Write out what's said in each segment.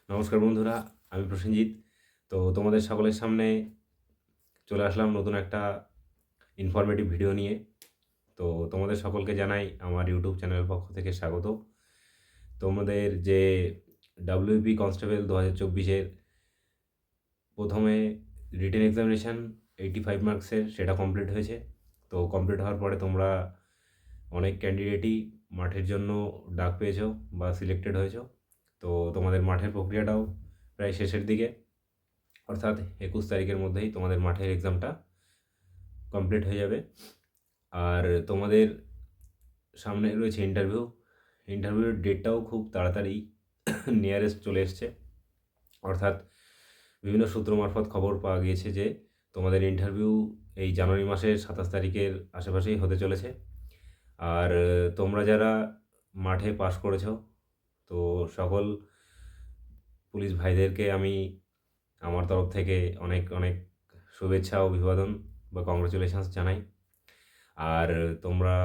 নমস্কার বন্ধুরা, আমি প্রসেনজিৎ। তো তোমাদের সকলের সামনে চলে আসলাম নতুন একটা ইনফরমেটিভ ভিডিও নিয়ে। তো তোমাদের সকলকে জানাই আমার ইউটিউব চ্যানেলের পক্ষ থেকে স্বাগত। তোমাদের যে WP কনস্টেবল 2024-এর প্রথমে রিটেন এক্সামিনেশান 85 মার্কসের সেটা কমপ্লিট হয়েছে। তো কমপ্লিট হওয়ার পরে তোমরা অনেক ক্যান্ডিডেটই মাঠের জন্য ডাক পেয়েছো বা সিলেক্টেড হয়েছো। তো তোমাদের মাঠের প্রক্রিয়াটাও প্রায় শেষের দিকে, অর্থাৎ 21 তারিখের মধ্যেই তোমাদের মাঠের এক্সামটা কমপ্লিট হয়ে যাবে। আর তোমাদের সামনে রয়েছে ইন্টারভিউর ডেটটাও খুব তাড়াতাড়ি নিয়ারেস্ট চলে এসছে। অর্থাৎ বিভিন্ন সূত্র মারফত খবর পাওয়া গিয়েছে যে তোমাদের ইন্টারভিউ এই জানুয়ারি মাসের 27 তারিখের আশেপাশেই হতে চলেছে। আর তোমরা যারা মাঠে পাশ করেছো, তো সকল পুলিশ ভাইদেরকে আমি আমার তরফ থেকে অনেক অনেক শুভেচ্ছা, অভিবাদন বা কংগ্রাচুলেশনস জানাই। আর তোমরা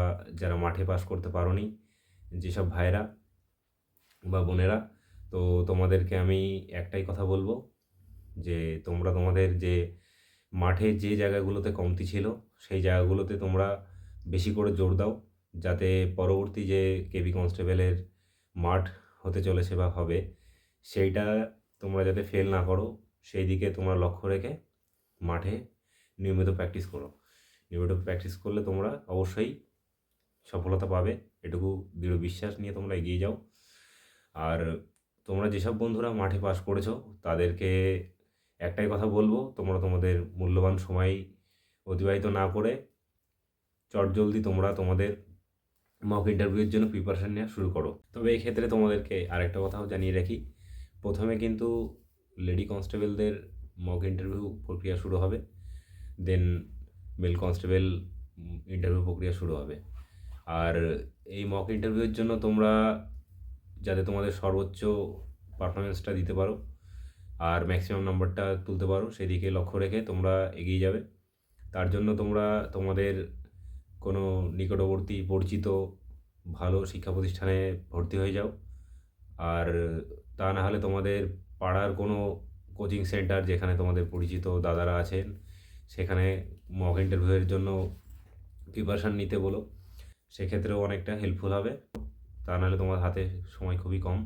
যারা মাঠে পাস করতে পারোনি, যেসব ভাইরা বা বোনেরা, তো তোমাদেরকে আমি একটাই কথা বলবো যে তোমরা তোমাদের যে মাঠে যে জায়গাগুলোতে কমতি ছিল সেই জায়গাগুলোতে তোমরা বেশি করে জোর দাও, যাতে পরবর্তী যে কেবি কনস্টেবলের মাঠ হতে চলেছে বা হবে, সেইটা তোমরা যাতে ফেল না করো সেই দিকে তোমরা লক্ষ্য রেখে মাঠে নিয়মিত প্র্যাকটিস করো। নিয়মিত প্র্যাকটিস করলে তোমরা অবশ্যই সফলতা পাবে, এটুকু দৃঢ় বিশ্বাস নিয়ে তোমরা এগিয়ে যাও। আর তোমরা যেসব বন্ধুরা মাঠে পাস করেছো তাদেরকে একটাই কথা বলবো, তোমরা তোমাদের মূল্যবান সময় অতিবাহিত না করে চটজলদি তোমরা তোমাদের মক ইন্টারভিউয়ের জন্য প্রিপারেশান নেওয়া শুরু করো। তবে এই ক্ষেত্রে তোমাদেরকে আরেকটা কথাও জানিয়ে রাখি, প্রথমে কিন্তু লেডি কনস্টেবলদের মক ইন্টারভিউ প্রক্রিয়া শুরু হবে, দেন মেল কনস্টেবল ইন্টারভিউ প্রক্রিয়া শুরু হবে। আর এই মক ইন্টারভিউয়ের জন্য তোমরা যাতে তোমাদের সর্বোচ্চ পারফরমেন্সটা দিতে পারো আর ম্যাক্সিমাম নাম্বারটা তুলতে পারো সেদিকে লক্ষ্য রেখে তোমরা এগিয়ে যাবে। তার জন্য তোমরা তোমাদের কোনো নিকটবর্তী পরিচিত ভালো শিক্ষা প্রতিষ্ঠানে ভর্তি হয়ে যাও। আর তা না হলে তোমাদের পাড়ার কোনো কোচিং সেন্টার যেখানে তোমাদের পরিচিত দাদারা আছেন সেখানে মক ইন্টারভিউয়ের জন্য প্রিপারেশান নিতে বলো, সেক্ষেত্রেও অনেকটা হেল্পফুল হবে। তা নাহলে তোমার হাতে সময় খুবই কম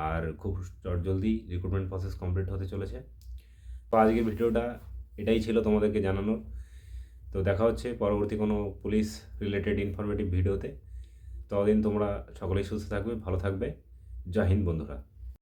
আর খুব চটজলদি রিক্রুটমেন্ট প্রসেস কমপ্লিট হতে চলেছে। তো আজকের ভিডিওটা এটাই ছিল তোমাদেরকে জানানোর। তো দেখা হচ্ছে পরবর্তী কোনো পুলিশ রিলেটেড ইনফরমেটিভ ভিডিওতে। ততদিন তোমরা সকলেই সুস্থ থাকবে, ভালো থাকবে। জয় হিন্দ বন্ধুরা।